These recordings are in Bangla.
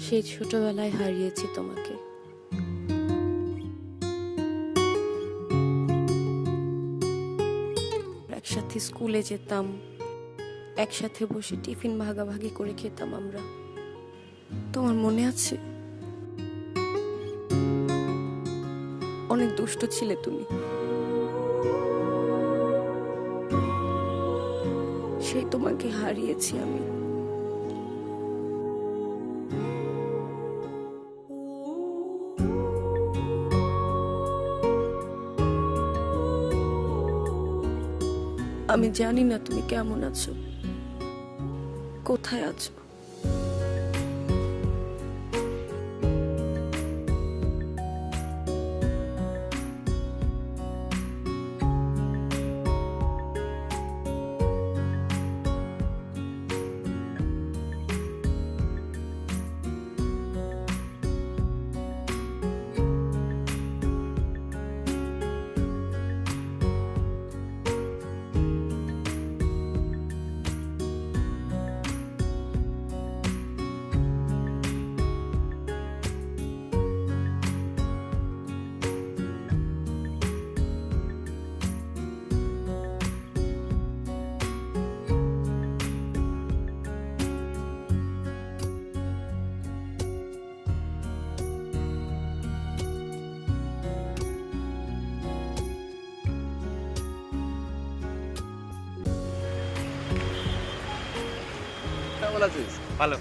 সেই ছোটবেলায় হারিয়েছি তোমাকে। একসাথে স্কুলে যেতাম, একসাথে বসে টিফিন ভাগাভাগি করে খেতাম আমরা। তোমার মনে আছে? অনেক দুষ্ট ছিলে তুমি। সেই তোমাকে হারিয়েছি আমি। আমি জানি না তুমি কেমন আছো, কোথায় আছো। কেমন আছিস? ভালো।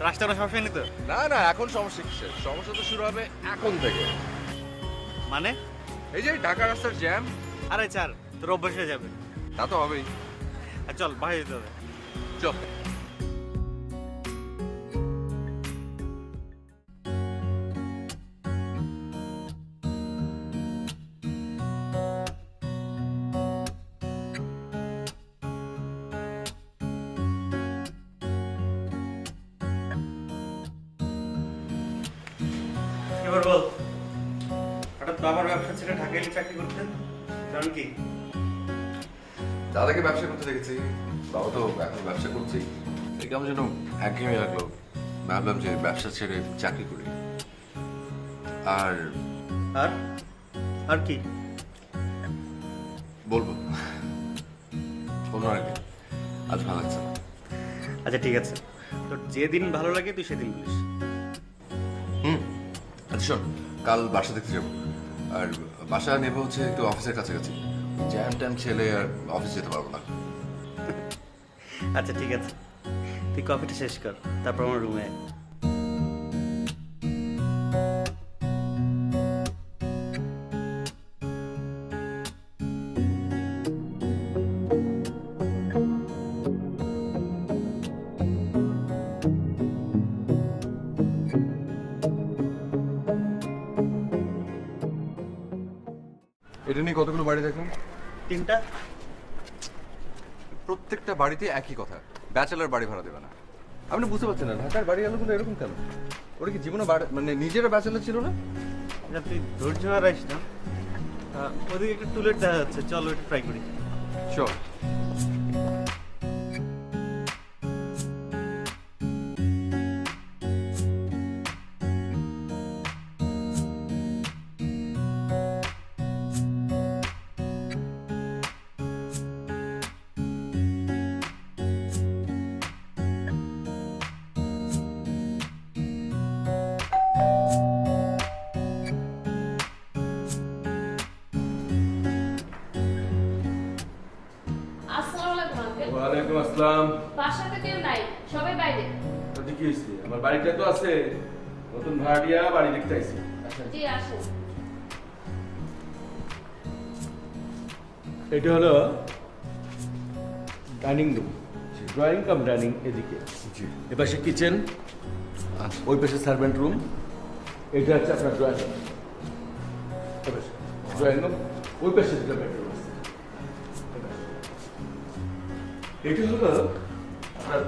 রাস্তা কোনো সমস্যা নেই তো? না না, এখন সমস্যা কিসের? সমস্যা তো শুরু হবে এখন থেকে। মানে? এই যে ঢাকা রাস্তার জ্যাম। আরে চার, তোর অভ্যাস হয়ে যাবে। তা তো হবেই। আর চল বাইরে যেতে হবে। চল। এবার বল, হঠাৎ বাবার ব্যবসা ছেড়ে ঢাকা এলে চাকরি করতেন, কারণ কি? দাদাকে ব্যবসা করতে দেখেছি, বাবা তো এখন ব্যবসা করছেই। এই কেমন যেন একঘেয়েমি লাগলো, ভাবলাম যে ব্যবসা ছেড়ে চাকরি করি। আর আর আর কি বলবো কোনো একদিন, আজ ভালো লাগছে না। আচ্ছা ঠিক আছে, তোর যেদিন ভালো লাগে তুই সেদিন বলিস। আচ্ছা শোন, কাল বাসা দেখতে যাবো, আর বাসা নেবো হচ্ছে একটু অফিসের কাছাকাছি। জ্যাম ট্যাম ছেলে আর অফিস যেতে পারবো না। আচ্ছা ঠিক আছে, তুই কফিটা শেষ কর, তারপর আমার রুমে আয়। এটা নিয়ে কতগুলো বাড়ি দেখলাম? 3টা। প্রত্যেকটা বাড়িতে একই কথা, ব্যাচেলার বাড়ি ভাড়া দেবে না। আপনি বুঝতে পারছেন না ঢাকার বাড়ি আলোগুলো এরকম কেন? ওরা কি জীবনে মানে নিজেরা ব্যাচেলার ছিল না? আচ্ছা তুই ধৈর্য হারাইস না। ওদিকে একটা টুলেট দেখা যাচ্ছে, চল ওইটা ট্রাই করি। চল। ওয়ালাইকুম আসসালাম। বাসাতে কেউ নাই, সবাই বাইরে। তো কি হয়েছে? আমার বাড়িতে তো আছে, নতুন ভাড়াটিয়া বাড়ি দেখতে আইছি। জি আসুন। এটা হলো dining room, drawing cum dining এদিকে। জি। এ পাশে কিচেন, ওই পাশে সার্ভেন্ট রুম, এটা হচ্ছে আপনার ড্রয়িং রুম। ড্রয়িং রুম, ওই পাশে দুটো বেডরুম আছে। এটা হলো আপনার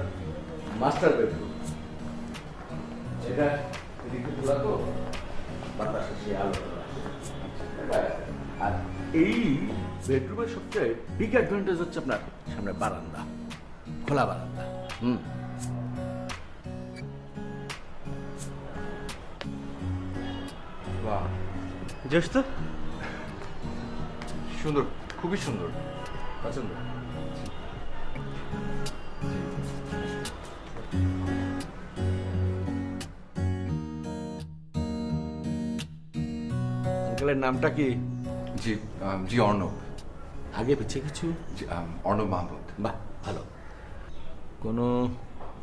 মাস্টার বেডরুম। এটা এদিকে খোলা তো, বাতাসে সে আলো আসে। আর এই বেডরুমের সবচেয়ে বিগ অ্যাডভান্টেজ হচ্ছে আপনার সামনে বারান্দা, খোলা বারান্দা। বাহ, জোশ তো? সুন্দর, খুবই সুন্দর, পছন্দ। আঙ্কেলের নামটা কি? জি জি অর্ণব। আগে পিছিয়ে কিছু? জি, অর্ণব মাহমুদ। বাহ, ভালো। কোনো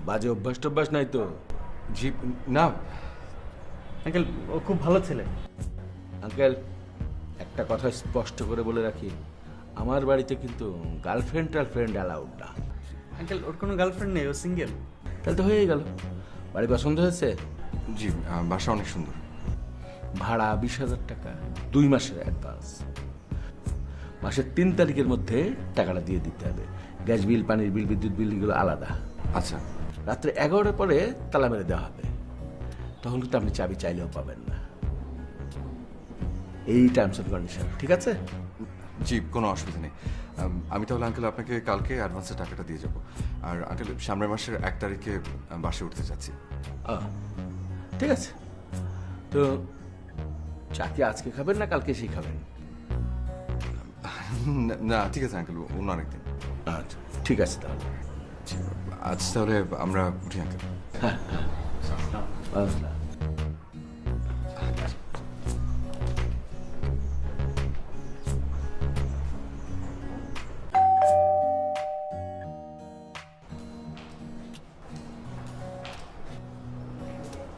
বাজে অভ্যাস টভ্যাস নাই তো? জি না। আঙ্কেল ও খুব ভালো ছেলে। আঙ্কেল, একটা কথা স্পষ্ট করে বলে রাখি, আমার বাড়িতে কিন্তু গার্লফ্রেন্ড টার্লফ্রেন্ড অ্যালাউড না। আঙ্কেল ওর কোনো গার্লফ্রেন্ড নেই, ও সিঙ্গেল। তাহলে তো হয়েই গেল। বাড়ি পছন্দ হয়েছে? জি, বাসা অনেক সুন্দর। ভাড়া 20,000 টাকা, 2 মাসের অ্যাডভান্স। মাসের 3 তারিখের মধ্যে টাকাটা দিয়ে দিতে হবে। গ্যাস বিল, পানির বিল, বিদ্যুৎ বিল এগুলো আলাদা। আচ্ছা। রাত্রে 11টার পরে তালা মেরে দেওয়া হবে। তখন কিন্তু আপনি চাবি চাইলেও পাবেন না। এই টার্মস অ্যান্ড কন্ডিশন, ঠিক আছে? জি, কোনো অসুবিধা নেই। আমি তাহলে আঙ্কেল আপনাকে কালকে অ্যাডভান্সের টাকাটা দিয়ে যাব। আর আঙ্কেল সামনের মাসের 1 তারিখে বাসে উঠতে যাচ্ছি। ঠিক আছে। তো চা কি আজকে খাবেন না কালকে সেই খাবেন? না ঠিক আছে আঙ্কেল, অন্য আরেকদিন। আচ্ছা ঠিক আছে তাহলে। জি, আজ তাহলে আমরা উঠি আঙ্কেল। আচ্ছা।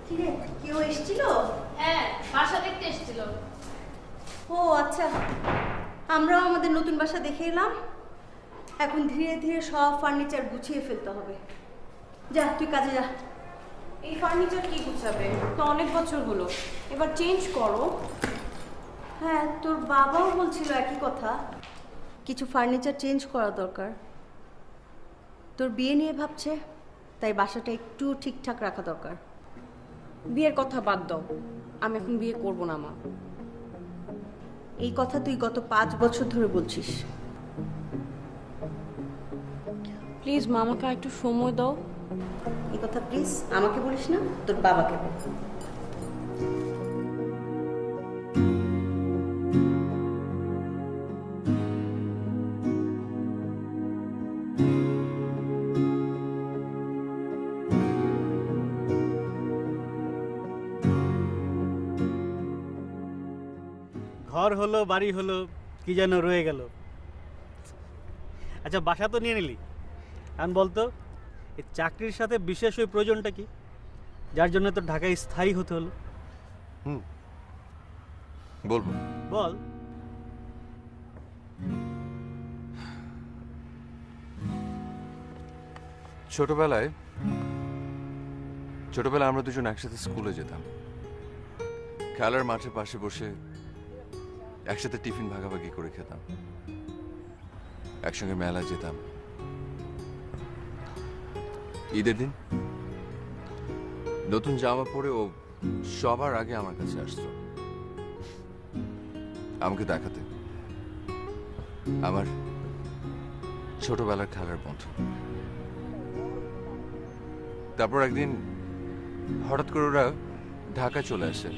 কিরে, কেউ এসেছিল? হ্যাঁ, বাসা দেখতে এসেছিল। ও আচ্ছা, আমরাও আমাদের নতুন বাসা দেখে এলাম। এখন ধীরে ধীরে সব ফার্নিচার গুছিয়ে ফেলতে হবে। যা তুই কাজে যা। এই ফার্নিচার কি গুছাবে? তো অনেক বছর হলো, এবার চেঞ্জ করো। হ্যাঁ, তোর বাবাও বলছিল একই কথা, কিছু ফার্নিচার চেঞ্জ করা দরকার। তোর বিয়ে নিয়ে ভাবছে, তাই বাসাটা একটু ঠিকঠাক রাখা দরকার। বিয়ের কথা বাদ দাও, আমি এখন বিয়ে করব না মা। এই কথা তুই গত 5 বছর ধরে বলছিস। প্লিজ মা, আমাকে একটু সময় দাও। এই কথা প্লিজ আমাকে বলিস না, তোর বাবাকে বল। ঘর হলো, বাড়ি হলো, কি যেন রয়ে গেল। আচ্ছা, বাসা তো নিয়ে নিলি, এখন বলতো এই চাকরির সাথে বিশেষ ওই প্রয়োজনটা কি, যার জন্য তোর ঢাকায় স্থায়ী হতে হলো? বলবো। বল। ছোটবেলায় আমরা দুজন একসাথে স্কুলে যেতাম। খেলার মাঠের পাশে বসে একসাথে টিফিন ভাগাভাগি করে খেতাম, একসঙ্গে মেলায় যেতাম। ঈদের দিন নতুন জামা পরে ও সবার আগে আমার কাছে আসতো আমাকে দেখাতে আমার ছোটবেলার খেলার বন্ধু। তারপর একদিন হঠাৎ করে ওরা ঢাকা চলে আসে,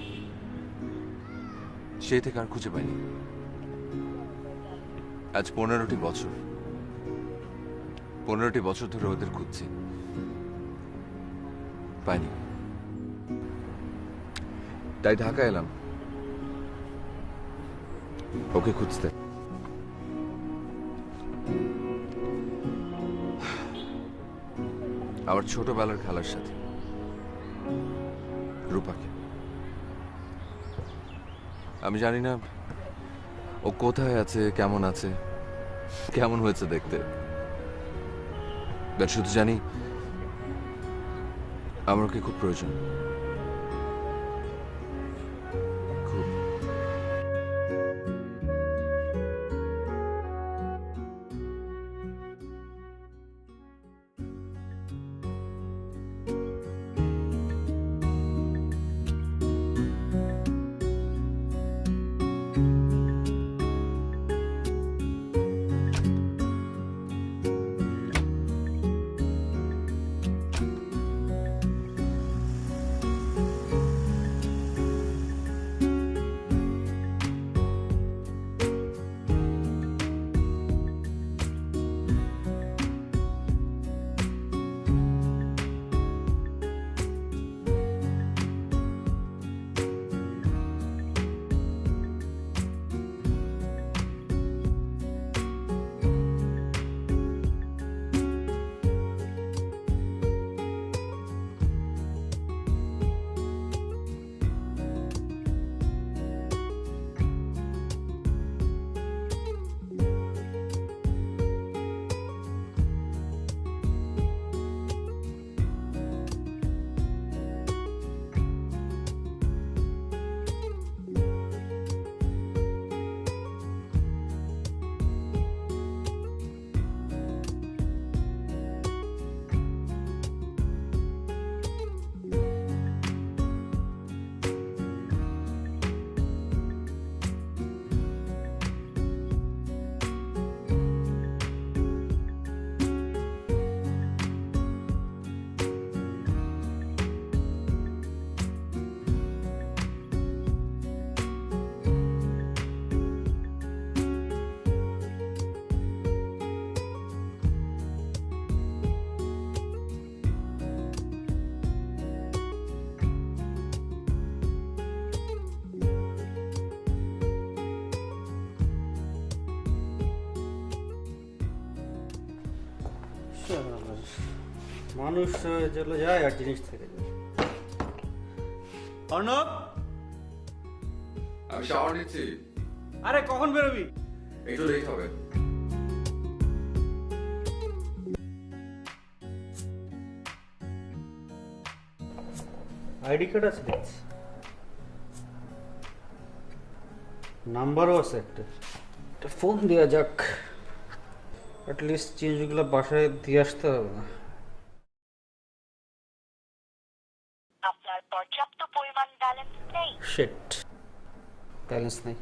সেই থেকে আর খুঁজে পাইনি। আজ 15টি বছর ধরে ওদের খুঁজছি, পাইনি। তাই ঢাকা এলাম ওকে খুঁজতে। আমার ছোটবেলার খেলার সাথে রূপাকে। আমি জানি না ও কোথায় আছে, কেমন আছে, কেমন হয়েছে দেখতে, শুধু জানি আমার ওকে খুব প্রয়োজন, খুব। মানুষ চলে যায় আর জিনিস থেকে যায়। অর্ণব, আমি শাওয়ার নিচ্ছি, আরে কখন বেরোবি? একটু লেট হবে। আইডি কার্ড আছে দেখছি, নাম্বারও আছে একটা ফোন দেওয়া যাক, অ্যাটলিস্ট চেঞ্জগুলো বাসায় দিয়ে আসতে হবে না। আপনার পর্যাপ্ত পরিমাণ ব্যালেন্স নেই। শিট, ব্যালেন্স নেই।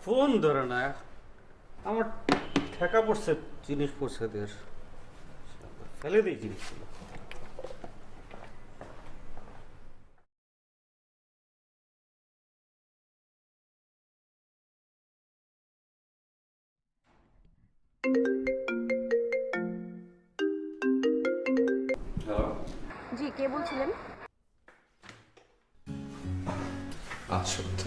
ফোন ধরে না, আমার ঠেকা পড়ছে জিনিস পড়ছে দের, ফেলে দিই জিনিসগুলো। হ্যালো, জি, কে বলছিলেন? সত্য?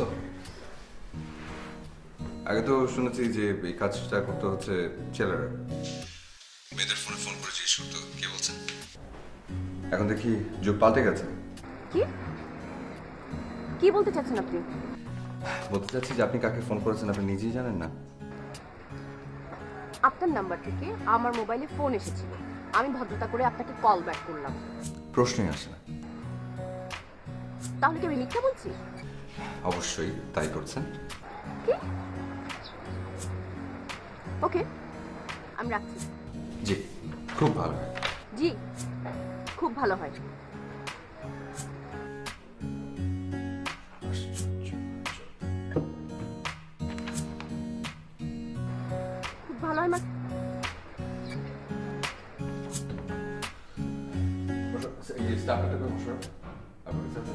আগে তো শুনেছি যে এই কাজটা করতে হচ্ছে ছেলেরা, মেয়েদের ফোনে ফোন করে জিজ্ঞেস করতে কে বলছেন। এখন দেখি যুগ পাল্টে গেছে। কি কি বলতে চাচ্ছেন আপনি? বলতে চাচ্ছি যে আপনি কাকে ফোন করেছেন আপনি নিজেই জানেন না। আপনার নাম্বার থেকে আমার মোবাইলে ফোন এসেছিল, আমি ভদ্রতা করে আপনাকে কল ব্যাক করলাম। প্রশ্নই আসে না। তাহলে কি আমি মিথ্যা বলছি? অবশ্যই তাই করছেন। কি? ওকে, আমি রাখছি। জি, খুব ভালো। জি, খুব ভালো হয়। খুব ভালো হয় মানে? এই স্টাফটা তো বসো, আপনার সাথে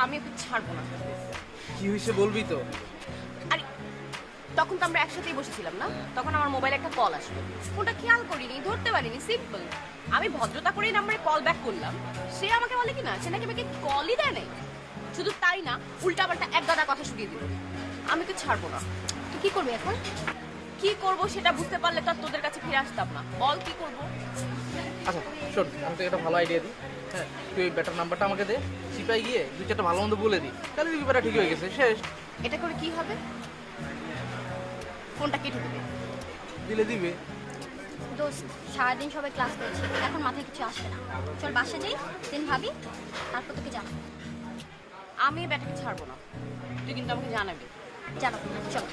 আমি ওকে ছাড়বো না। কি হয়েছে বলবি তো? আরে তখন তো আমরা একসাথেই বসেছিলাম না, তখন আমার মোবাইলে একটা কল আসলো, ফোনটা খেয়াল করিনি, ধরতে পারিনি, সিম্পল। আমি ভদ্রতা করে নাম্বারে কল ব্যাক করলাম, সে আমাকে বলে কি না সে নাকি আমাকে কলই দেয় নাই। শুধু তাই না, উল্টা পাল্টা এক গাদা কথা শুনিয়ে দিল। আমি তো ছাড়বো না। তুই কি করবি এখন? কি করব সেটা বুঝতে পারলে তো আর তোদের কাছে ফিরে আসতাম না। বল কি করব? আচ্ছা শোন, আমি তোকে একটা ভালো আইডিয়া দিই। হ্যাঁ, তুই ওই ব্যাটার নাম্বারটা আমাকে দে, সিপাই গিয়ে দুই চারটা ভালো মন্দ বলে দিই, তাহলে ব্যাপারটা ঠিক হয়ে গেছে, শেষ। এটা করে কি হবে? ফোনটা কেটে দেবে। দিলে দিবে। দোস্ত, সারাদিন সবাই ক্লাস করেছি, এখন মাথায় কিছু আসবে না। চল বাসা যাই, দিন ভাবি, তারপর তোকে জানাবো। আমি এই ব্যাটাকে ছাড়বো না, তুই কিন্তু আমাকে জানাবি। জানাবো, চল।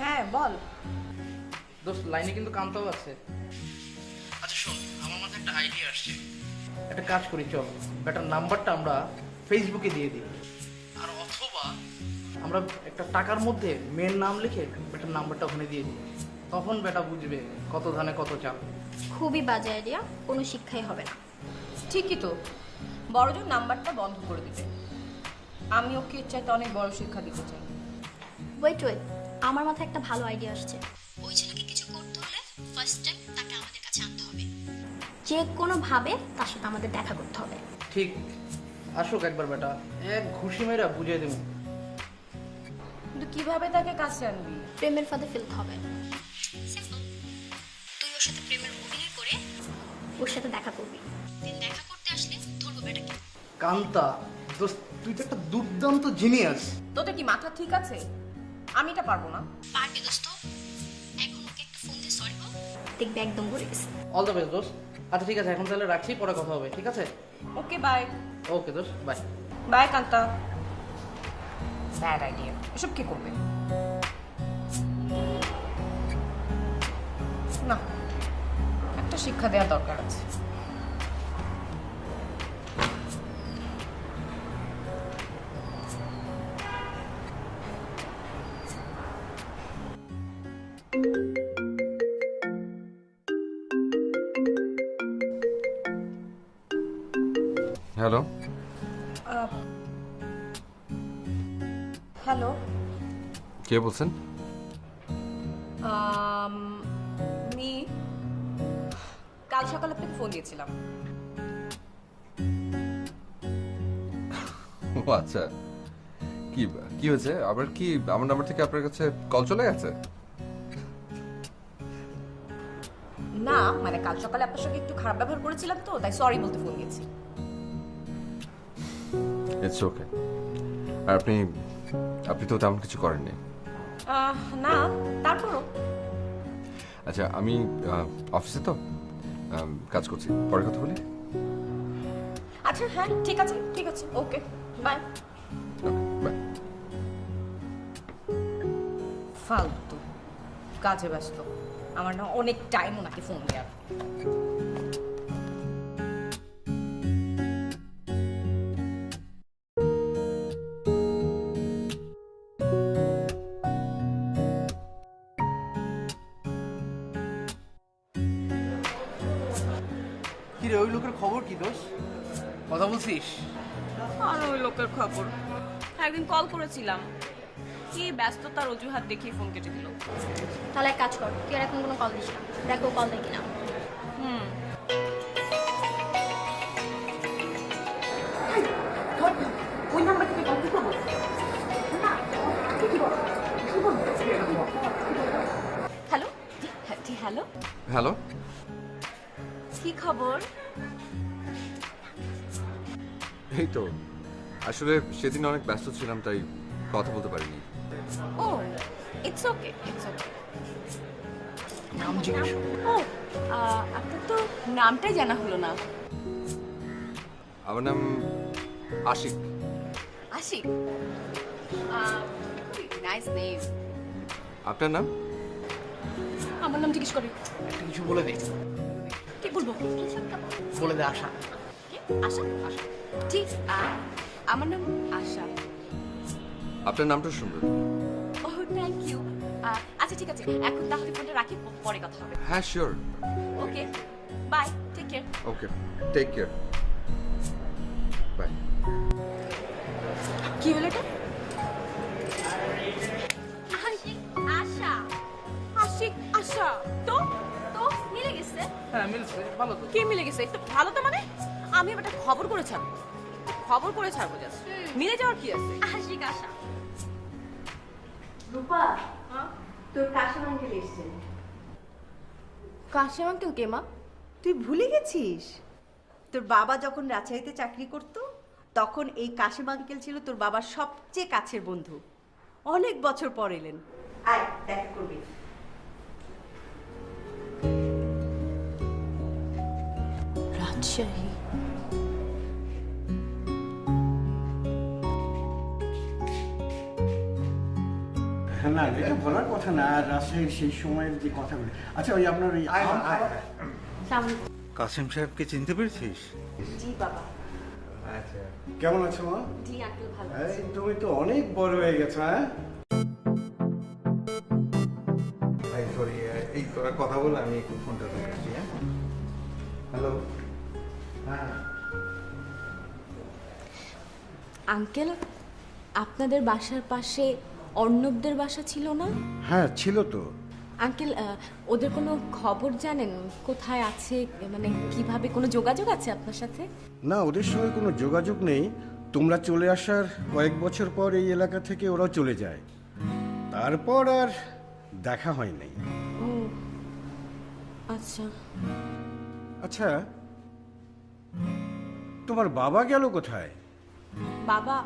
হ্যাঁ বল। দোস্ত, লাইনে কিন্তু কান্তাও আছে। আচ্ছা শোন, আমার মাথায় একটা আইডিয়া আসছে। একটা কাজ করি, চল ব্যাটার নাম্বারটা আমরা ফেসবুকে দিয়ে দিই, আর অথবা আমরা একটা টাকার মধ্যে মেয়ের নাম লিখে ব্যাটার নাম্বারটা ওখানে দিয়ে দিই, তখন ব্যাটা বুঝবে কত ধানে কত চাল। খুবই বাজে আইডিয়া, কোনো শিক্ষাই হবে না। ঠিকই তো, বড়জোর নাম্বারটা বন্ধ করে দিবে। আমি ওকে এর চাইতে অনেক বড় শিক্ষা দিতে চাই। ওয়েট ওয়েট, আমার মাথায় একটা ভালো আইডিয়া আসছে। ওই ছেলেকে কিছু করতে হলে ফার্স্ট টাইম তাকে আমাদের কাছে আনতে হবে, যে কোনো ভাবে তার সাথে আমাদের দেখা করতে হবে। ঠিক, আসুক একবার বেটা, এক ঘুষি মেরা বুঝিয়ে দেবো। কিন্তু কিভাবে তাকে কাছে আনবি? প্রেমের ফাঁদে ফেলতে হবে। সিম্পল, তুই ওর সাথে প্রেমের অভিনয় করে ওর সাথে দেখা করবি, দিন দেখা করতে আসলে ধরবো বেটাকে। কান্তা দোস্ত, তুই তো একটা দুর্দান্ত জিনিয়াস। তোদের কি মাথা ঠিক আছে? আমি এটা পারবো না। পারবি দোস্ত, এখন ওকে একটা ফোন দিয়ে সরি বল, দেখবি একদম ভরে গেছে। অল দ্য বেস্ট দোস্ত। আচ্ছা ঠিক আছে, এখন তাহলে রাখছি, পরে কথা হবে, ঠিক আছে? ওকে বাই। ওকে দোস্ত, bye. Bye Kanta. Bad idea, এসব কি করবে? না, একটা শিক্ষা দেওয়া দরকার আছে। হ্যালো, হ্যালো, কে বলছেন? মি কাল সকালে আপনাকে ফোন দিয়েছিলাম। ও আচ্ছা, কি কি হয়েছে আবার? কি আমার নাম্বার থেকে আপনার কাছে কল চলে গেছে? না মানে কাল সকালে আপনার সঙ্গে একটু খারাপ ব্যবহার করেছিলাম তো, তাই সরি বলতে ফোন দিয়েছি। It's okay. আর আপনি আপনি তো তেমন কিছু করেননি। না তারপরও। আচ্ছা, আমি অফিসে তো কাজ করছি, পরে কথা বলি। আচ্ছা হ্যাঁ ঠিক আছে, ঠিক আছে, ওকে বাই। বাই। ফালতু, কাজে ব্যস্ত, আমার না অনেক টাইম ওনাকে ফোন দেওয়ার। কি রে, ওই লোকের খবর কি দোষ? কথা বলছিস? আর ওই লোকের খবর, একদিন কল করেছিলাম, কি ব্যস্ততার অজুহাত দেখিয়ে ফোন কেটে দিল। তাহলে এক কাজ কর, তুই আর এখন কোনো কল দিস না, দেখো কল দেয় কিনা। ওই নাম্বার থেকে কল কি করবো? হ্যালো, জি হ্যালো, হ্যালো, কি খবর? এই তো আসলে সেদিন অনেক ব্যস্ত ছিলাম, তাই কথা বলতে পারিনি। ও ইটস ওকে, ইটস ওকে। নাম জিজ্ঞেস। ও আপনার তো নামটাই জানা হলো না। আমার নাম আশিক। Ashiq, nice name. আপনার নাম? আমার নাম জিজ্ঞেস করি, একটা কিছু বলে দে, কি বলবো? বলে দে। আশা। আশা, আশা, ঠিক, আমার নাম আশা। আপনার নামটা সুন্দর। ও থ্যাংক ইউ। আচ্ছা ঠিক আছে, এখন তাহলে ফোনটা রাখি, পরে কথা হবে। হ্যাঁ sure. Okay bye, take care. Okay, take care, bye. কি হলো এটা? আশিক আশা, আশিক আশা, তো তো মিলে গেছে। হ্যাঁ মিলছে, ভালো তো। কি মিলে গেছে? একটু ভালো তো মানে আমি একটা খবর করে ছাড়বো, খবর করে ছাড়বো, জাস্ট মিলে যাওয়ার কি আছে? আশিক আশা। রূপা, তোর কাশিম আঙ্কেল এসছেন। কাশিম আঙ্কেল কে মা? তুই ভুলে গেছিস? তোর বাবা যখন রাজশাহীতে চাকরি করত তখন এই কাশিম আঙ্কেল ছিল তোর বাবার সবচেয়ে কাছের বন্ধু। অনেক বছর পর এলেন, আয় দেখা করবি। রাজশাহী? না এটা বলার কথা না, রাজশাহীর সেই সময়ের যে কথাগুলো। আচ্ছা ওই আপনার ওই কাসিম সাহেবকে চিনতে পেরেছিস? জি বাবা। আচ্ছা, কেমন আছো মা? জি আঙ্কেল ভালো। এই তুমি তো অনেক বড় হয়ে গেছো। হ্যাঁ ভাই সরি, এই কথা বলে আমি একটু ফোনটা ধরেছি। হ্যাঁ হ্যালো, হ্যাঁ আঙ্কেল আপনাদের বাসার পাশে অর্ণবদের বাসা ছিল না? হ্যাঁ ছিল তো। আঙ্কেল, ওদের কোনো খবর জানেন? কোথায় আছে, মানে কিভাবে কোনো যোগাযোগ আছে আপনার সাথে? না, ওদের সঙ্গে কোনো যোগাযোগ নেই। তোমরা চলে আসার কয়েক বছর পর এই এলাকা থেকে ওরাও চলে যায়, তারপর আর দেখা হয় নাই। ও আচ্ছা। আচ্ছা, তোমার বাবা গেল কোথায়? বাবা,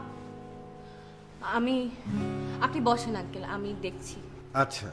আপনি বসেন আঙ্কেল, আমি দেখছি। আচ্ছা।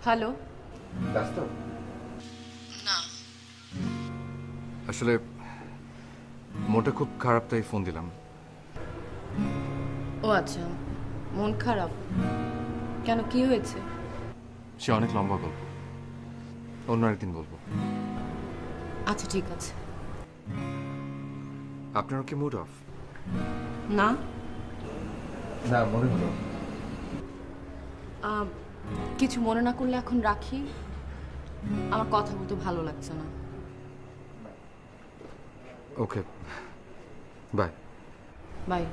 হ্যালো। ব্যস্ত? না। আসলে মনটা খুব খারাপ, তাই ফোন দিলাম। ও আচ্ছা, মন খারাপ কেন, কি হয়েছে? সে অনেক লম্বা গল্প, অন্য একদিন বলবো। আচ্ছা ঠিক আছে। আপনারও কি মুড অফ? না না, মনে হলো। কিছু মনে না করলে এখন রাখি, আমার কথা বলতে ভালো লাগছে না। ওকে, বাই। বাই।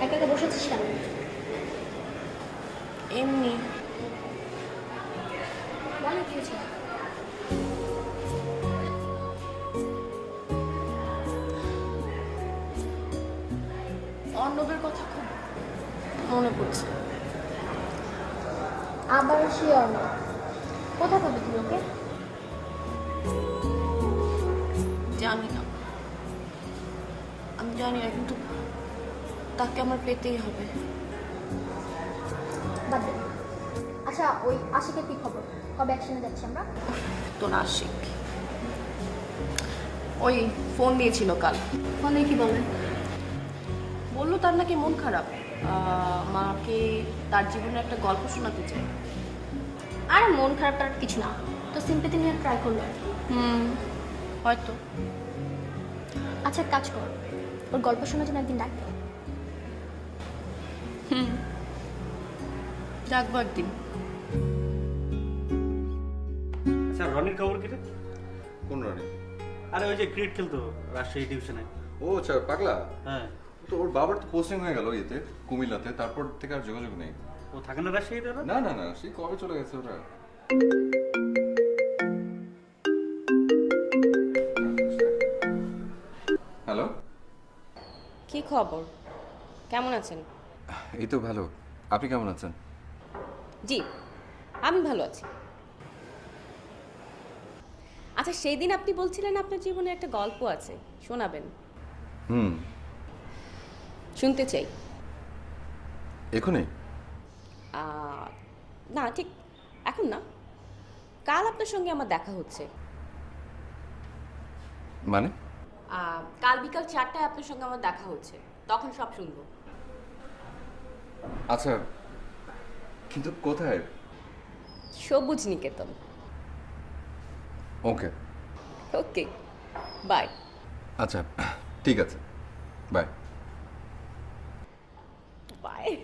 একা একা বসেছিস কেন? এমনি। বলে কি হয়েছে? অর্ণবের কথা খুব মনে পড়ছে। আবার শিওর না, কোথায় পাবি তুই ওকে? জানি না, আমি জানি না, কিন্তু তাকে আমার পেতেই হবে। বাদ দে। আচ্ছা, ওই আশিকের কি খবর? কবে অ্যাকশনে যাচ্ছি আমরা? তো না, আশিক ওই ফোন দিয়েছিল কাল। ফোনে কি বলে? বললো তার নাকি মন খারাপ, মাকে তার জীবনে একটা গল্প শোনাতে চায়। আরে মন খারাপ টার কিছু না, তো সিম্পেথি নিয়ে ট্রাই করলো। হয়তো। আচ্ছা এক কাজ কর, ওর গল্প শোনার জন্য একদিন ডাক। ডাকবো একদিন। আচ্ছা, রনির খবর কি রে? কোন রানী? আরে ওই যে ক্রিকেট খেলতো রাজশাহী ডিভিশনে। ও আচ্ছা, পাগলা। হ্যাঁ। তো ওর বাবার তো পোস্টিং হয়ে গেল ইয়েতে, কুমিল্লাতে, তারপর থেকে আর যোগাযোগ নেই। ও থাকে না রাজশাহীতে? না না না, সে কবে চলে গেছে ওরা। হ্যালো, কি খবর, কেমন আছেন? এই তো ভালো। আপনি কেমন আছেন? জি, আমি ভালো আছি। আচ্ছা, সেই দিন আপনি বলছিলেন আপনার জীবনে একটা গল্প আছে, শোনাবেন? শুনতে চাই। এখনই? না, ঠিক এখন না, কাল আপনার সঙ্গে আমার দেখা হচ্ছে। মানে? কাল বিকাল 4টায় আপনার সঙ্গে আমার দেখা হচ্ছে, তখন সব শুনবো। আচ্ছা, কিন্তু কোথায়? সবুজ নিকেতন। ওকে ওকে, বাই। আচ্ছা, ঠিক আছে, বাই। পায়।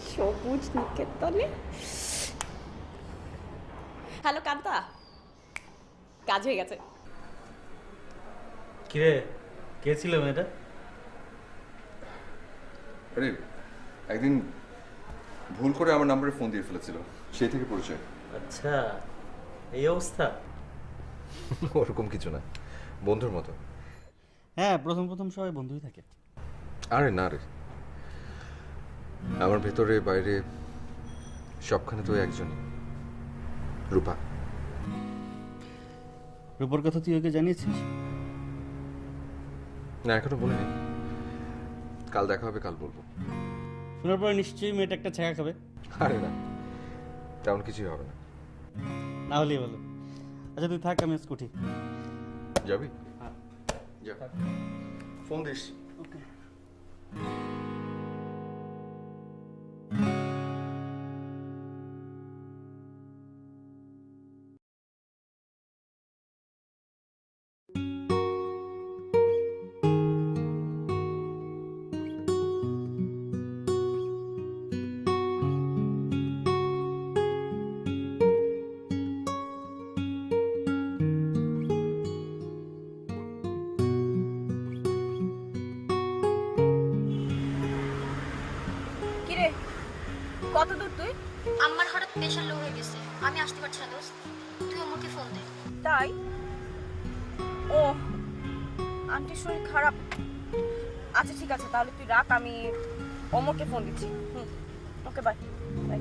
সবুজ নিকেতনে। হ্যালো কান্তা, কাজ হয়ে গেছে। কিরে, কে ছিল মেয়েটা? আরে একদিন ভুল করে আমার নাম্বারে ফোন দিয়ে ফেলেছিল, সেই থেকে পরিচয়। আচ্ছা, এই অবস্থা? ওরকম কিছু না, বন্ধুর মতো। হ্যাঁ, প্রথম প্রথম সবাই বন্ধুই থাকে। আরে না রে, আমার ভেতরে বাইরে সবখানে তো একজনই, রূপা। রূপার কথা তুই ওকে জানিয়েছিস? না, এখনো বলিনি। কাল দেখা হবে, কাল বলবো। শোনার পরে নিশ্চয়ই মেয়েটা একটা ছ্যাঁকা খাবে। আরে না, তেমন কিছুই হবে না। না হলেই বলো। আচ্ছা তুই থাক, আমি স্কুটি। যাবি? যা, ফোন দিস। ওকে। কিরে, কত দূর তুই? আমার হঠাৎ প্রেশার লো হয়ে গেছে, আমি আসতে পারছি না দোস্ত। তুই আমাকে ফোন দে। তাই? ও, আন্টির শরীর খারাপ। আচ্ছা ঠিক আছে, তাহলে তুই রাখ, আমি অমরকে ফোন দিচ্ছি। ওকে, বাই বাই।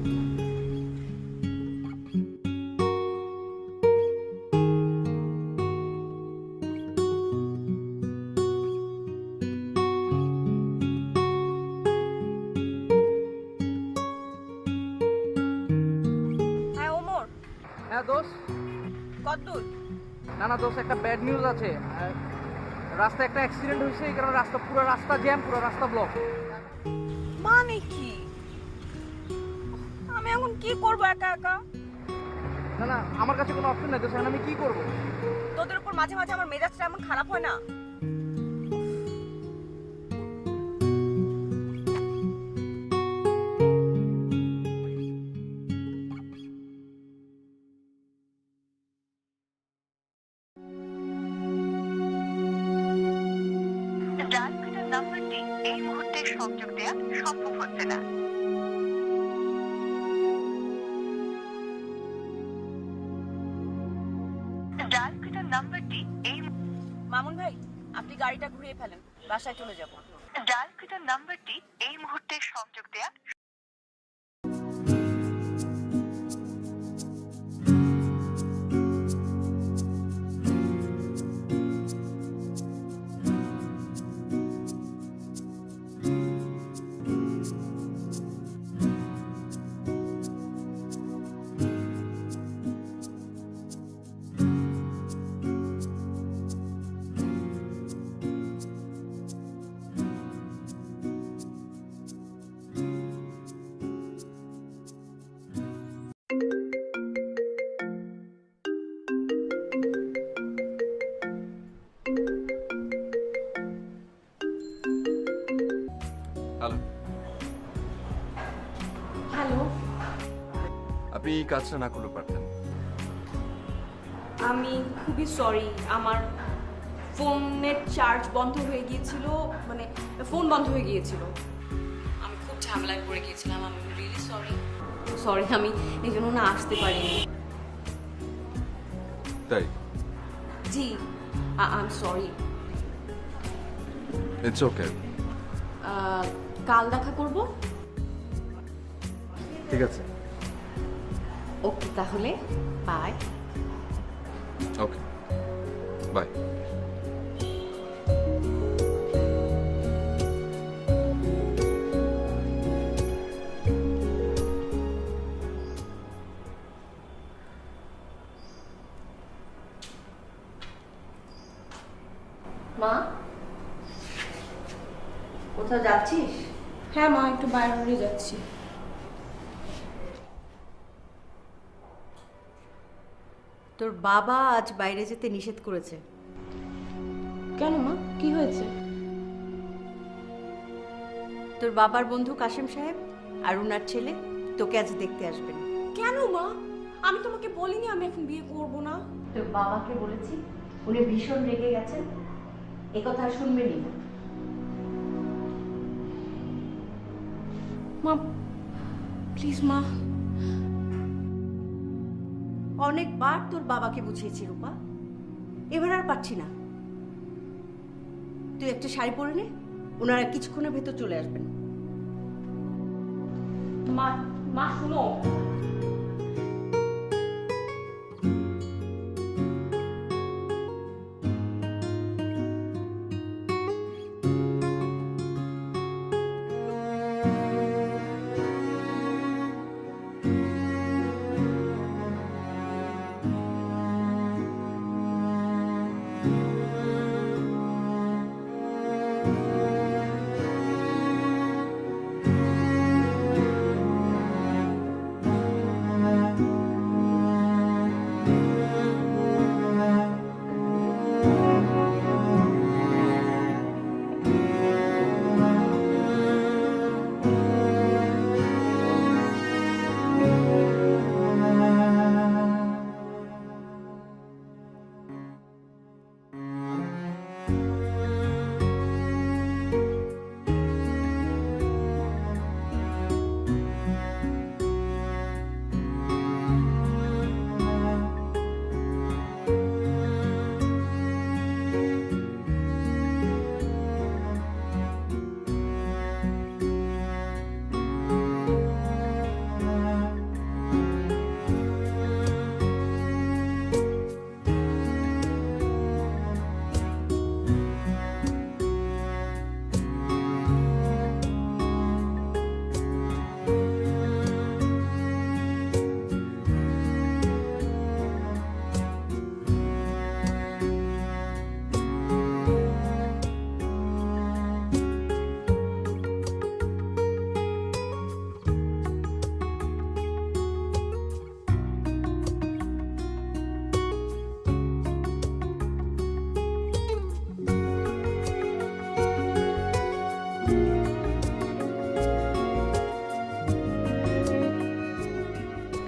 হ্যাঁ ওমর, হ্যাঁ দোস্ত। কত দূর? না না দোস্ত, একটা ব্যাড নিউজ আছে। রাস্তায় একটা অ্যাক্সিডেন্ট হয়েছে, এই কারণে পুরো রাস্তা জ্যাম, পুরো রাস্তা ব্লক। মানে কি? আমি এখন কি করবো একা একা? না না, আমার কাছে কোনো অপশন নাই দোস্ত, এখন আমি কি করব? তোদের উপর মাঝে মাঝে আমার মেজাজটা এমন খারাপ হয় না? ডায়ালকৃত নাম্বারটি এই মুহূর্তে সংযোগ দেওয়া সম্ভব হচ্ছে না। ডায়ালকৃত নাম্বারটি এই মামুন ভাই, আপনি গাড়িটা ঘুরিয়ে ফেলেন, বাসায় চলে যাব। ডায়ালকৃত নাম্বারটি এই মুহূর্তে সংযোগ দেওয়া হ্যালো, হ্যালো, আপনি কাজটা না করলেও পারতেন। আমি খুবই সরি, আমার ফোনের চার্জ বন্ধ হয়ে গিয়েছিল, মানে ফোন বন্ধ হয়ে গিয়েছিল। আমি খুব ঝামেলায় পড়ে গিয়েছিলাম, আমি রিয়েলি সরি। সরি, আমি এই জন্য না আসতে পারিনি। তাই? জি, I am sorry. It's okay. কাল দেখা করব। ঠিক আছে। ওকে, তাহলে বাই। Okay, by. মা, কোথাও যাচ্ছিস? হ্যাঁ মা, একটু বাইরে যাচ্ছি। তোর বাবা আজ বাইরে যেতে নিষেধ করেছে। কেন মা, কি হয়েছে? তোর বাবার বন্ধু কাশেম সাহেব আর ওনার ছেলে তোকে আজ দেখতে আসবেন। কেন মা? আমি তোমাকে বলিনি আমি এখন বিয়ে করব না। তোর বাবাকে বলেছি, উনি ভীষণ রেগে গেছেন, এ কথা আর শুনবেনই না। মা প্লিজ মা। অনেকবার তোর বাবাকে বুঝিয়েছি রূপা, এবার আর পারছি না। তুই একটা শাড়ি পরে নে, ওনারা কিছুক্ষণের ভেতর চলে আসবেন। মা মা শুনো,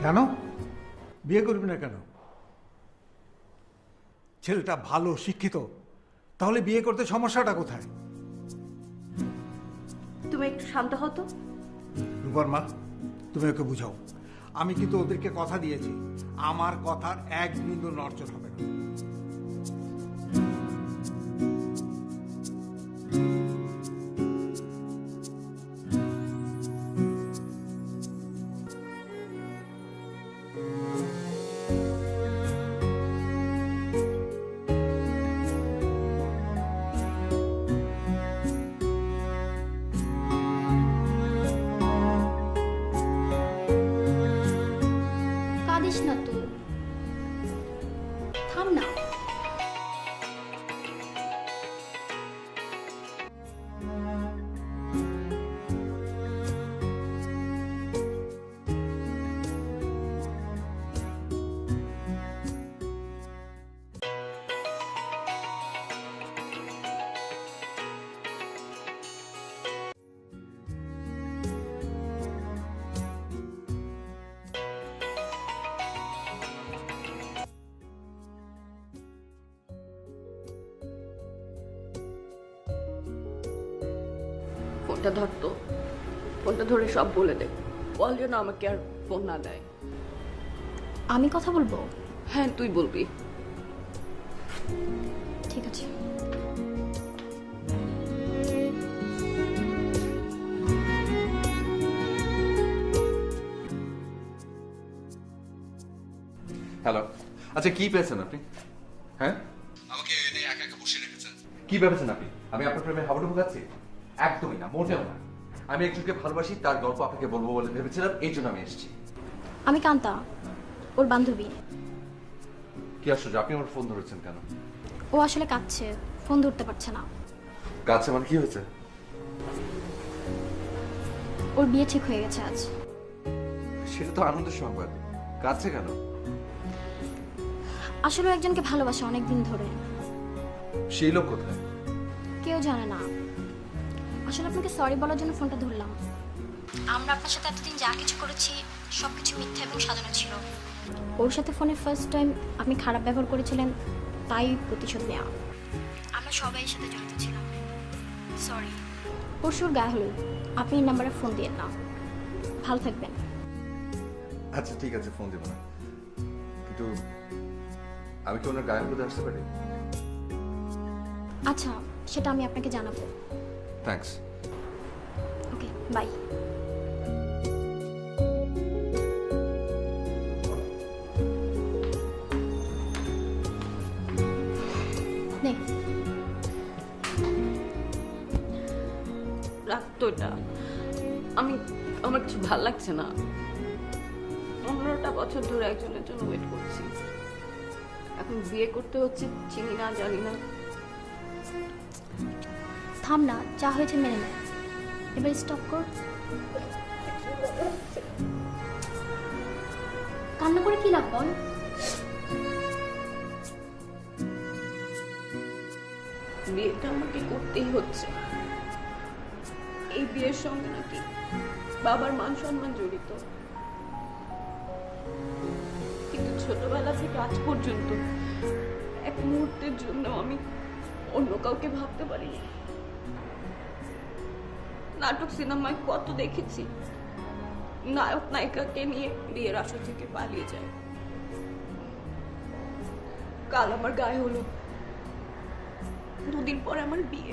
কেন বিয়ে করবি না কেন? ছেলেটা ভালো শিক্ষিত, তাহলে বিয়ে করতে সমস্যাটা কোথায়? তুমি একটু শান্ত হতো। রূপার মা, তুমি ওকে বুঝাও। আমি কিন্তু ওদেরকে কথা দিয়েছি, আমার কথার এক বিন্দু নড়চড় হবে না। কাঁদিস না তো, থাম না। ফোনটা ধরতো, ফোনটা ধরে সব বলে দে, বল যেন আমাকে আর ফোন না দেয়। আমি কথা বলবো? হ্যাঁ তুই বলবি। ঠিক আছে। হ্যালো, আচ্ছা কি পেয়েছেন আপনি? হ্যাঁ, আমাকে এনে একা একা বসে রেখেছেন। কি ভেবেছেন আপনি আমি আপনার প্রেমে হাবুডুবু খাচ্ছি? একদমই না, মোটেও না। আমি একজনকে ভালোবাসি, তার গল্প আপনাকে বলবো বলে ভেবেছিলাম, এই জন্য আমি এসেছি। আমি কান্তা, ওর বান্ধবী। কি আশ্চর্য, আপনি আমার ফোন ধরেছেন কেন? ও আসলে কাঁদছে, ফোন ধরতে পারছে না। কাছে মানে কি হয়েছে? ওর বিয়ে ঠিক হয়ে গেছে আজ। সেটা তো আনন্দের সংবাদ, কাছে কেন? আসলে ও একজনকে ভালোবাসে অনেকদিন ধরে। সেই লোক কোথায়? কেউ জানে না। আসলে আপনাকে সরি বলার জন্য ফোনটা ধরলাম। আমরা আপনার সাথে এতদিন যা কিছু করেছি সব কিছু মিথ্যা এবং সাজানো ছিল। ওর সাথে ফোনে ফার্স্ট টাইম আপনি খারাপ ব্যবহার করেছিলেন, তাই প্রতিশোধ নেওয়া। আমরা সবাই এর সাথে জড়িত ছিলাম। সরি। পরশুর গায়ে হলুদ, আপনি এই নাম্বারে ফোন দিয়ে না। ভালো থাকবেন। আচ্ছা ঠিক আছে, ফোন দেবো না, কিন্তু আমি কি ওনার গায়ে হলুদে আসতে পারি? আচ্ছা, সেটা আমি আপনাকে জানাবো। থ্যাঙ্কস। Okay, bye. নে, রাখতো এটা। আমার কিছু ভাল লাগছে না। 15টা বছর ধরে একজনের জন্য ওয়েট করছি, এখন বিয়ে করতে হচ্ছে, চিনি না জানি না। থাম না, যা হয়েছে মেনে নে। এবার স্টপ কর। কান্না করে কি লাভ বল? বিয়েটা আমাকে করতেই হচ্ছে। এই বিয়ের সঙ্গে নাকি বাবার মান সম্মান জড়িত, কিন্তু ছোটবেলা থেকে আজ পর্যন্ত এক মুহূর্তের জন্য আমি অন্য কাউকে ভাবতে পারিনি। নাটক সিনেমায় কত দেখেছি, নায়ক নায়িকাকে নিয়ে বিয়ের আসর থেকে পালিয়ে যায়। কাল আমার গায়ে হলো, 2 দিন পরে আমার বিয়ে।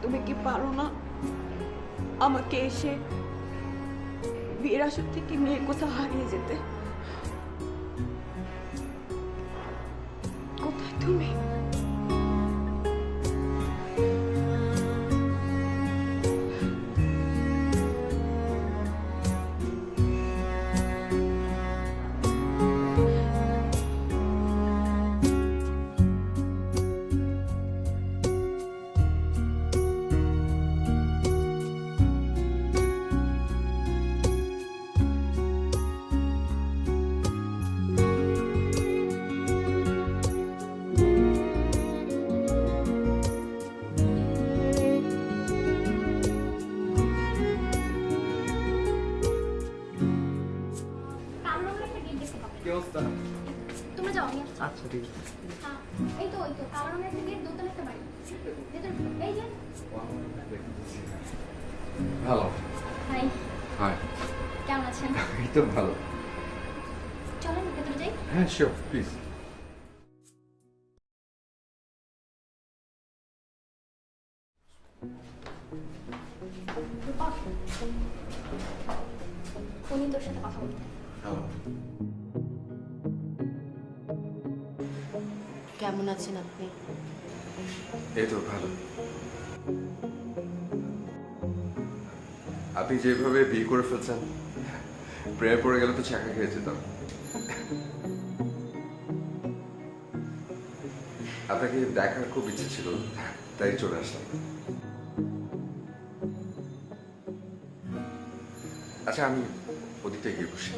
তুমি কি পারো না আমাকে এসে বিয়ের আসর থেকে নিয়ে কোথাও হারিয়ে যেতে? কোথায় তুমি? তোমরা যাও, আমি আসছি। আচ্ছা ঠিক আছে। হ্যাঁ, এই তো কালো রঙের একটা গেট, দোতলা একটা বাড়ি। ভেতরে ঢুকো। এই যে। ভালো। Hi, hi. কেমন আছেন? এই তো ভালো। চলেন ভেতরে যাই। হ্যাঁ শিওর, প্লিজ। উনি তোর সাথে কথা বলতে। হ্যালো। কেমন আছেন আপনি? এই তো ভালো। আপনি যেভাবে বিয়ে করে ফেলছেন, প্রেমে পড়ে গেলে তো ছাকা খেয়ে যেতাম। আপনাকে দেখার খুব ইচ্ছে ছিল, তাই চলে আসলাম। আচ্ছা, আমি ওদিকটা গিয়ে বসি।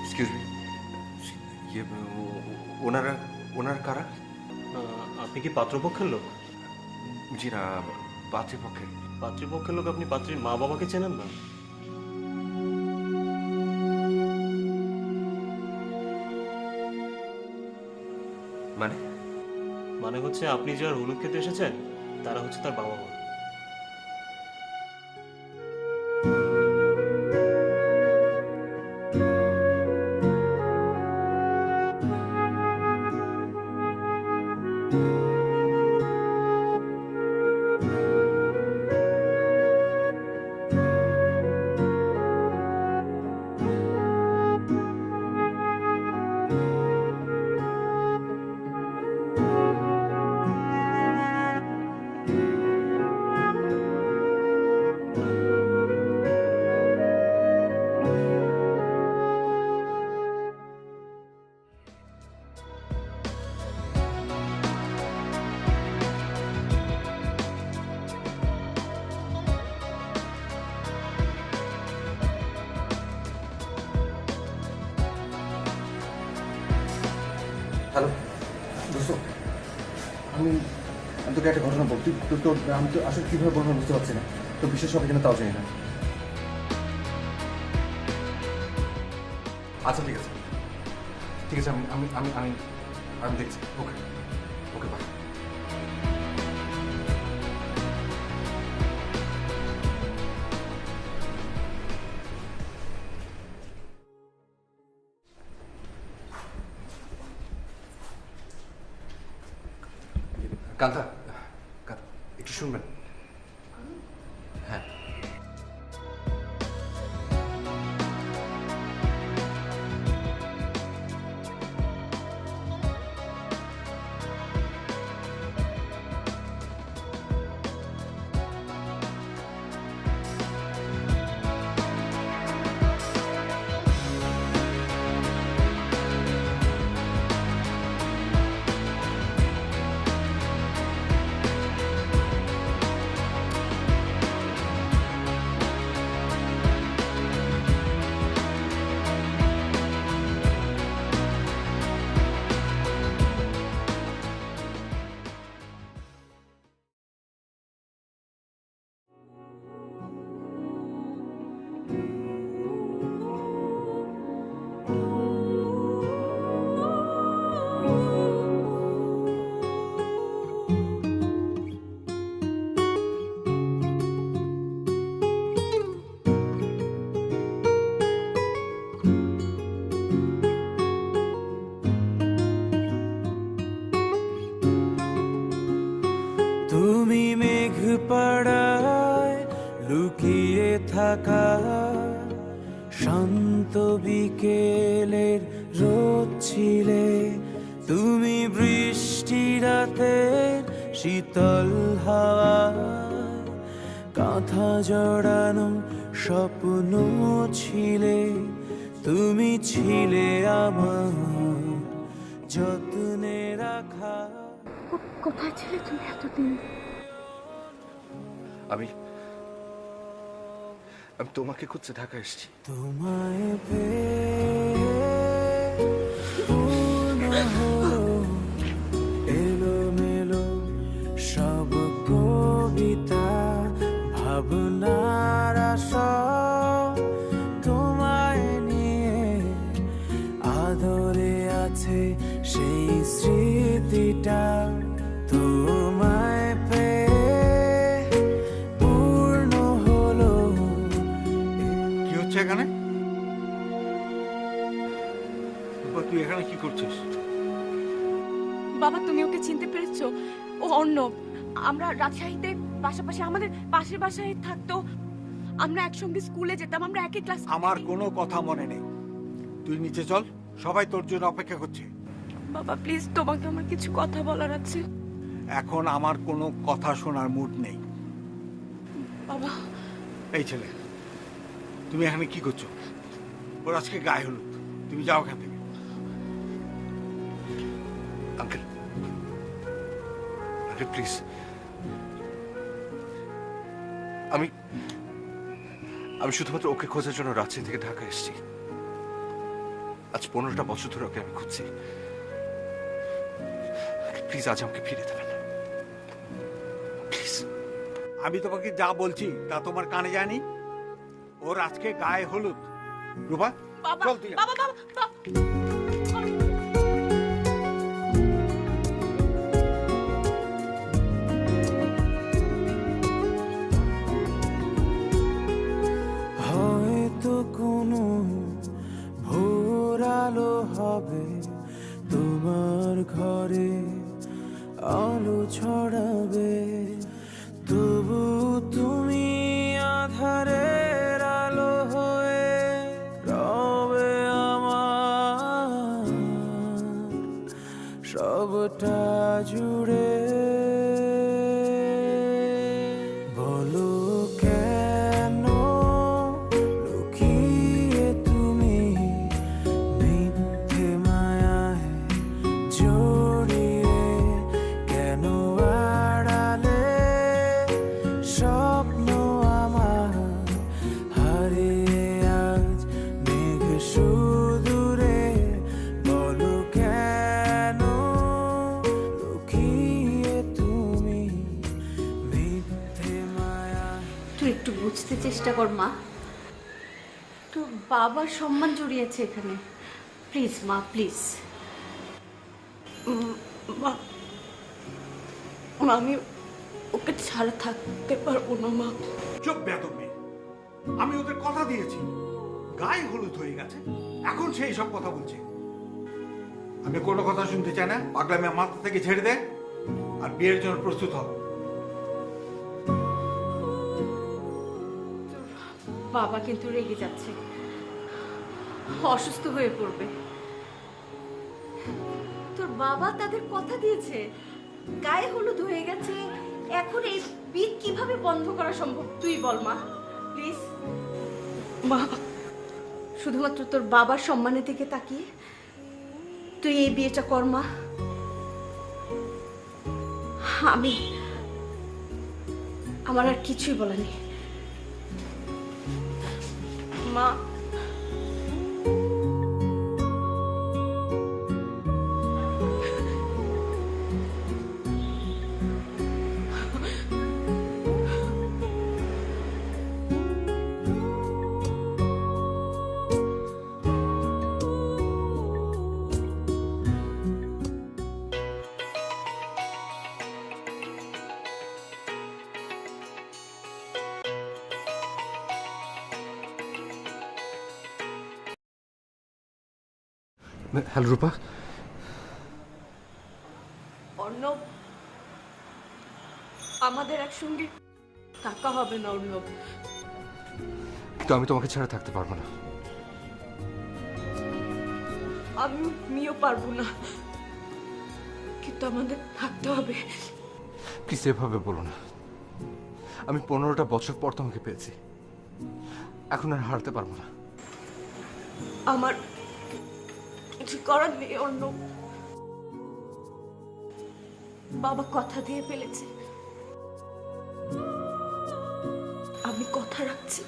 এক্সকিউজ মি, ওনারা ওনার কারা? আপনি কি পাত্রপক্ষের লোক? জি না, পাত্রীপক্ষের। পাত্রীপক্ষের লোক, আপনি পাত্রীর মা বাবাকে চেনেন না? মানে হচ্ছে আপনি যার হলুদ খেতে এসেছেন তারা হচ্ছে তার বাবা মা। তোকে একটা ঘটনা বল, তোর আমি তো আসলে কীভাবে বলবো বুঝতে পারছি না, তো বিশেষ হবে কিনা তাও জানি না। আচ্ছা ঠিক আছে, ঠিক আছে, আমি আমি আমি আমি আমি দেখছি। ওকে ওকে, বাই। কান্তা, একটু শুনবেন? হ্যাঁ, তুমি মেঘ পাড়ায় লুকিয়ে থাকা শান্ত বিকেলের রোদ ছিলে, তুমি বৃষ্টি রাতের শীতল হাওয়া, কাঁথা জড়ানো স্বপ্ন ছিলে, তুমি ছিলে আমার যত্নে রাখা। কোথায় ছিলে তুমি এতদিন? আমি তোমাকে খুঁজতে ঢাকা এসেছি। তোমায় এলোমেলো সব কবিতা ভাবনার আশা, তোমায় নিয়ে আদরে আছে সেই স্মৃতিটা, তোমায় পূর্ণ হলো। কি হচ্ছে এখানে? তুই এখানে কি করছিস? বাবা, তুমি ওকে চিনতে পেরেছো? ও অর্ণব। আমরা রাজশাহীতে পাশাপাশি আমাদের পাশের বাসায় থাকতো, আমরা একসঙ্গে স্কুলে যেতাম, আমরা একই ক্লাস। আমার কোনো কথা মনে নেই, তুই নিচে চল, সবাই তোর জন্য অপেক্ষা করছে। বাবা প্লিজ, তোমাকে আমার কিছু কথা বলার আছে। এখন আমার কোনো কথা শোনার মুড নেই। বাবা। এই ছেলে, তুমি এখানে কি করছো? ওর আজকে গায়ে হলুদ, তুমি যাও এখান থেকে। আঙ্কেল, আঙ্কেল প্লিজ, আমি শুধুমাত্র ওকে খোঁজার জন্য রাজশাহী থেকে ঢাকা এসেছি। আজ 15টা বছর ধরে ওকে আমি খুঁজছি। প্লিজ আজ আমাকে ফিরে দেবেন প্লিজ। আমি তোমাকে যা বলছি তা তোমার কানে যায়নি? ওর আজকে গায়ে হলুদ। রূপা চল তুই। বাবা বাবা হয়তো কোনো ভোর আলো হবে তোমার ঘরে, আলো ছড়াবে, তবু তুমি আধারের আলো হয়ে রবে আমার সবটা জুড়ে। বলো কেন লুকিয়ে তুমি মিথ্যে মায়ায় জড়িয়ে, কেন আড়ালে স্বপ্ন আমার হারিয়ে আজ মেঘ সুদূরে। বলো কেন লুকিয়ে বুঝতে চেষ্টা কর মা, তোর বাবার সম্মান জড়িয়েছে এখানে। প্লিজ মা, প্লিজ। মা, আমি ওকে ছাড়া থাকতে পারবো না মা। চুপ বেয়াদব মেয়ে, আমি ওদের কথা দিয়েছি, গায়ে হলুদ হয়ে গেছে, এখন সেই সব কথা বলছে। আমি কোনো কথা শুনতে চাই না, পাগলামি মাথা থেকে ছেড়ে দে আর বিয়ের জন্য প্রস্তুত হ। বাবা কিন্তু রেগে যাচ্ছে, অসুস্থ হয়ে পড়বে। তোর বাবা তাদের কথা দিয়েছে, গায়ে হলুদ হয়ে গেছে, এখন এই বিয়ে কিভাবে বন্ধ করা সম্ভব তুই বল মা, প্লিজ। মা, শুধুমাত্র তোর বাবার সম্মানের দিকে তাকিয়ে তুই এই বিয়েটা কর মা। আমার আর কিছুই বলা নেই মা। হ্যালো রূপা। অর্ণব, আমাদের একসঙ্গে থাকা হবে না অর্ণব। কিন্তু আমি তোমাকে ছাড়া থাকতে পারবো না। আমিও পারবো না, কিন্তু আমাদের থাকতে হবে। প্লিজ এভাবে বলো না। আমি 15টা বছর পর তোমাকে পেয়েছি, এখন আর হারতে পারবো না। আমার কিছু করার নেই অর্ণব। বাবা কথা দিয়ে ফেলেছে, আমি কথা রাখছি।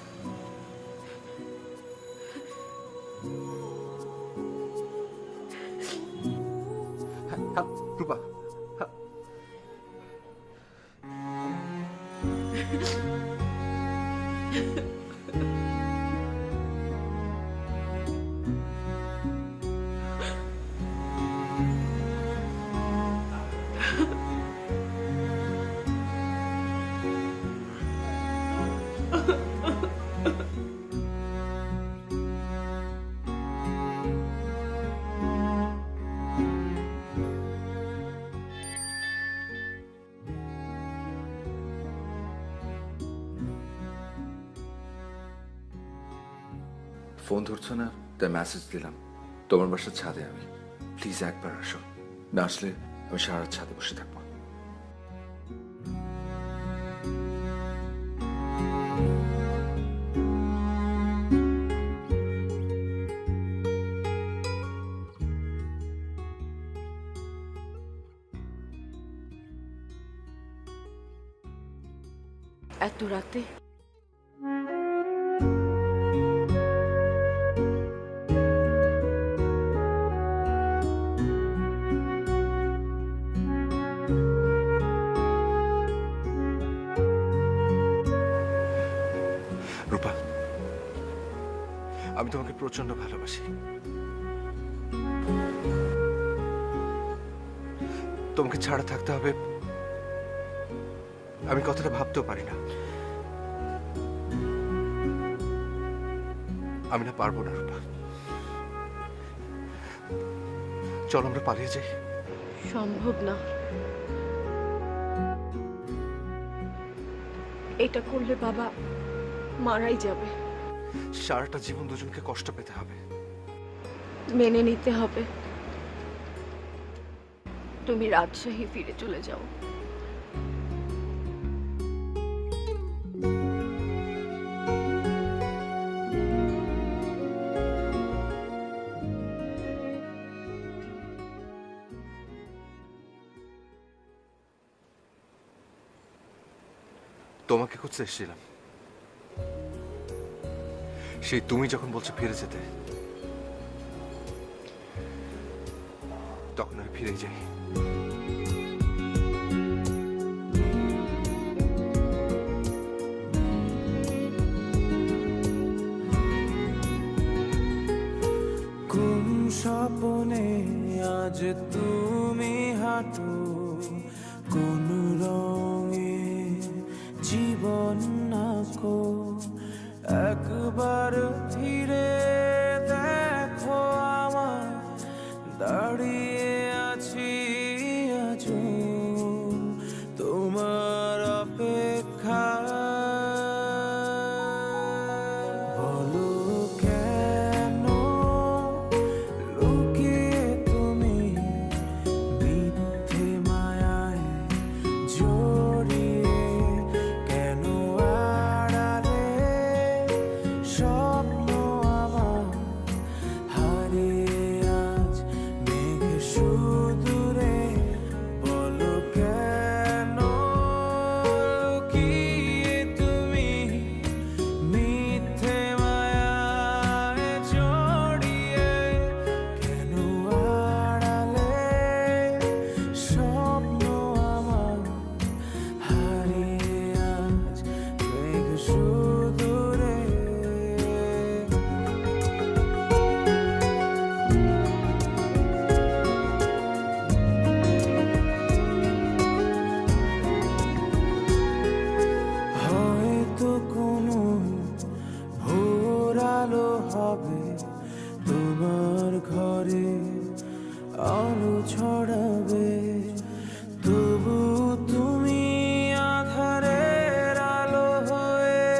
রূপা, ফোন ধরছো না, তাই মেসেজ দিলাম। তোমার বাসার ছাদে আমি, প্লিজ একবার আসো। না আসলে আমি সারা রাত ছাদে বসে থাকবো। এত রাতে রূপা, আমি তোমাকে প্রচন্ড ভালোবাসি। তোমাকে ছাড়া থাকতে হবে আমি কথাটা ভাবতেও পারি না। আমি না পারবো না রূপা, চল আমরা পালিয়ে যাই। সম্ভব না, এটা করলে বাবা মারাই যাবে। সারাটা জীবন দুজনকে কষ্ট পেতে হবে। মেনে নিতে হবে। তুমি রাজশাহী ফিরে চলে যাও। তোমাকে খুঁজতে এসেছিলাম, সেই তুমি যখন বলছো ফিরে যেতে, তখন আমি ফিরে যাই। আজ তুমি হাঁটো কোন রঙে জীবন নাকো একবার ধীরে দেখো আমার দাঁড়িয়ে আছি আজও তোমার অপেক্ষা বলো কেন লুকিয়ে তুমি মিথ্যে মায়ায় জড়িয়ে কেন আড়ালে স্বপ্ন আমার হারিয়ে আজ মেঘ সুদূরে বলো কেন লুকিয়ে তুমি মিথ্যে মায়ায় জড়িয়ে কেন আড়ালে স্বপ্ন আমার হারিয়ে আজ মেঘ সুদূরে হয়তো কোনো ভোর আলো হবে তোমার ঘরে আলো ছড়াবে তবু তুমি আধারের আলো হয়ে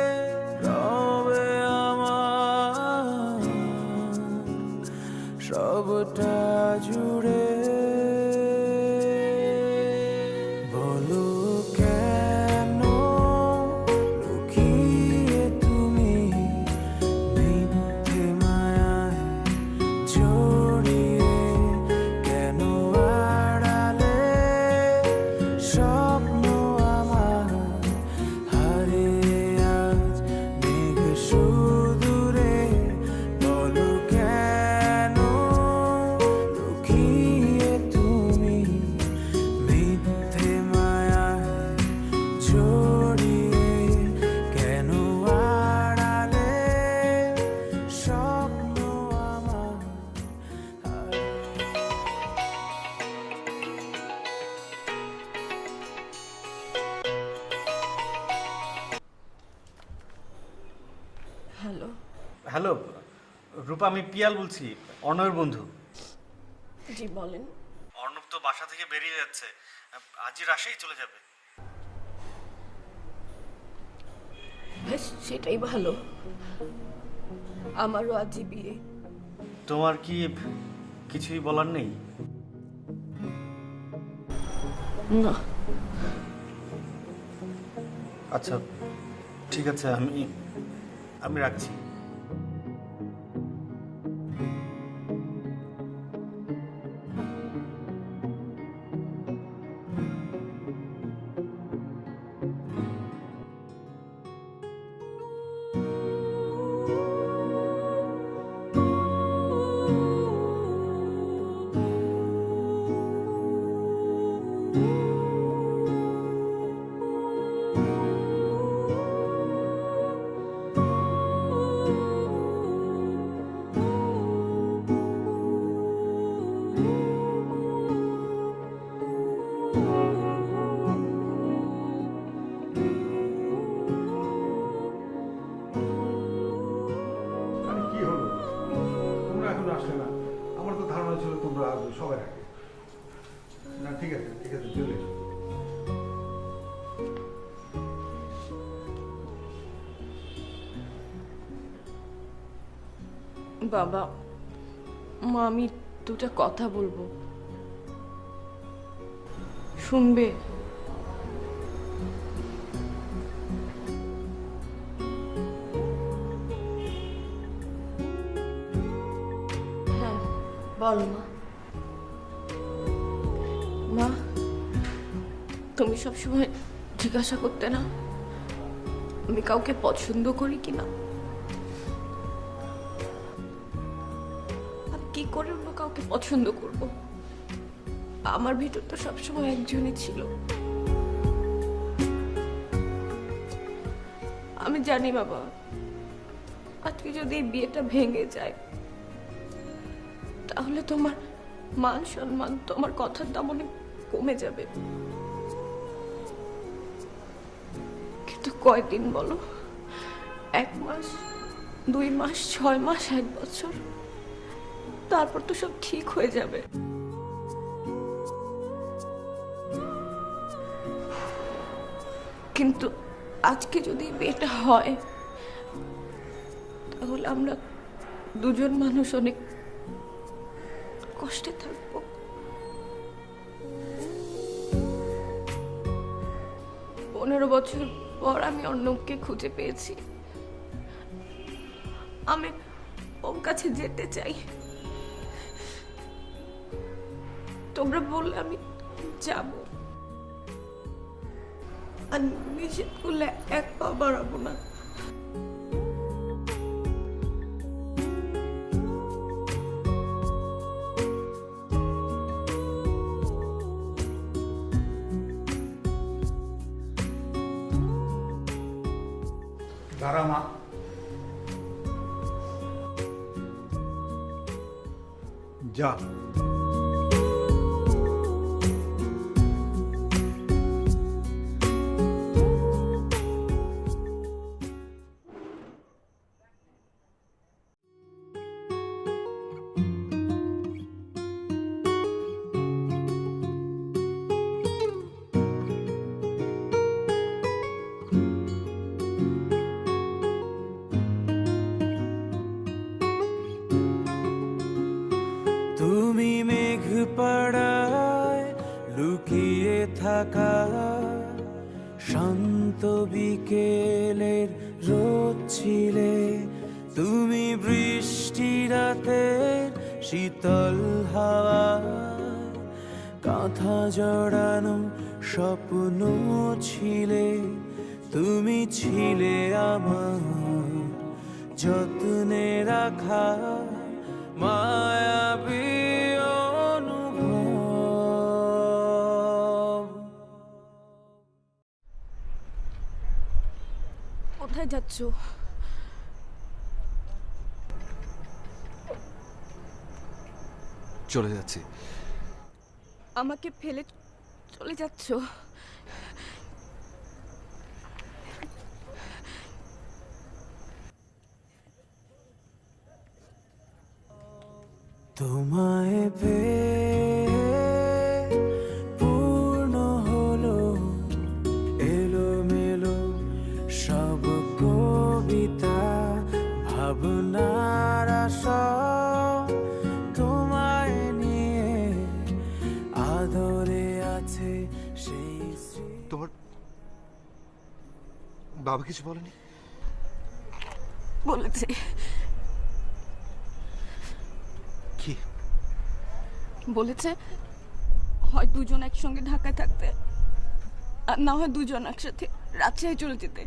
রবে আমার সবটা জুড়ে বলো কেন লুকিয়ে তুমি মিথ্যে মায়ায় জড়িয়ে কেন আড়ালে স্বপ্ন আমার হারিয়ে আজ মেঘ সুদূরে বলো কেন লুকিয়ে তুমি মিথ্যে মায়ায় জড়িয়ে কেন আড়ালে স্বপ্ন আমার হ্যালো। হ্যালো রূপা, আমি পিয়াল বলছি, অর্ণবের বন্ধু। জি বলেন। অর্ণব তো বাসা থেকে বেরিয়ে যাচ্ছে, আজই রাজশাহী চলে যাবে। বেশ, সেটাই ভালো। আমারও আজই বিয়ে। তোমার কি কিছুই বলার নেই? না। আচ্ছা ঠিক আছে, আমি রাখছি। কি হলো, তোমরা এখন আসলে না? আমার তো ধারণা ছিল তোমরা আসবে সবাই আগে। না ঠিক আছে চলে এসো। বাবা মা, আমি দুটা কথা বলবো, শুনবে? হ্যাঁ বল মা। মা, তুমি সবসময় জিজ্ঞাসা করতে না আমি কাউকে পছন্দ করি কিনা। আমি কি করে কাউকে পছন্দ করব? আমার ভিতর তো সবসময় একজনই ছিল। আমি জানি বাবা, আজকে যদি এই বিয়েটা ভেঙে যায় তাহলে তোমার মান সম্মান তো আমার কথার দাম অনেক কমে যাবে, কিন্তু কয়দিন বলো? 1 মাস, 2 মাস, 6 মাস, 1 বছর, তারপর তো সব ঠিক হয়ে যাবে। কিন্তু আজকে যদি বিয়েটা হয় তাহলে আমরা দুজন মানুষ অনেক কষ্টে থাকবো। পনেরো বছর পর আমি অর্ণবকে খুঁজে পেয়েছি। আমি ওর কাছে যেতে চাই। তোমরা বললে আমি যাব, আর নিষেধ করলে 1 পা বাড়াবো না। দাঁড়া মা, যা। তুমি মেঘ পাড়ায় লুকিয়ে থাকা শান্ত বিকেলের রোদ ছিলে, তুমি বৃষ্টি রাতের শীতল হাওয়া, কাঁথা জড়ানো স্বপ্ন ছিলে, তুমি ছিলে আমার যত্নে রাখা মায়াবী অনুভব। কোথায় যাচ্ছ? চলে যাচ্ছি। আমাকে ফেলে চলে যাচ্ছ? তোমায় পেয়ে পূর্ণ হলো এলোমেলো সব কবিতা, ভাবনার আশা তোমায় নিয়ে আদরে আছে সেই তোমার বাবা কিছু বলেনি? বলেছে। কি বলেছে? হয় দুজন একসঙ্গে ঢাকায় থাকতে, আর না হয় দুজন একসাথে রাজশাহী চলে যেতে।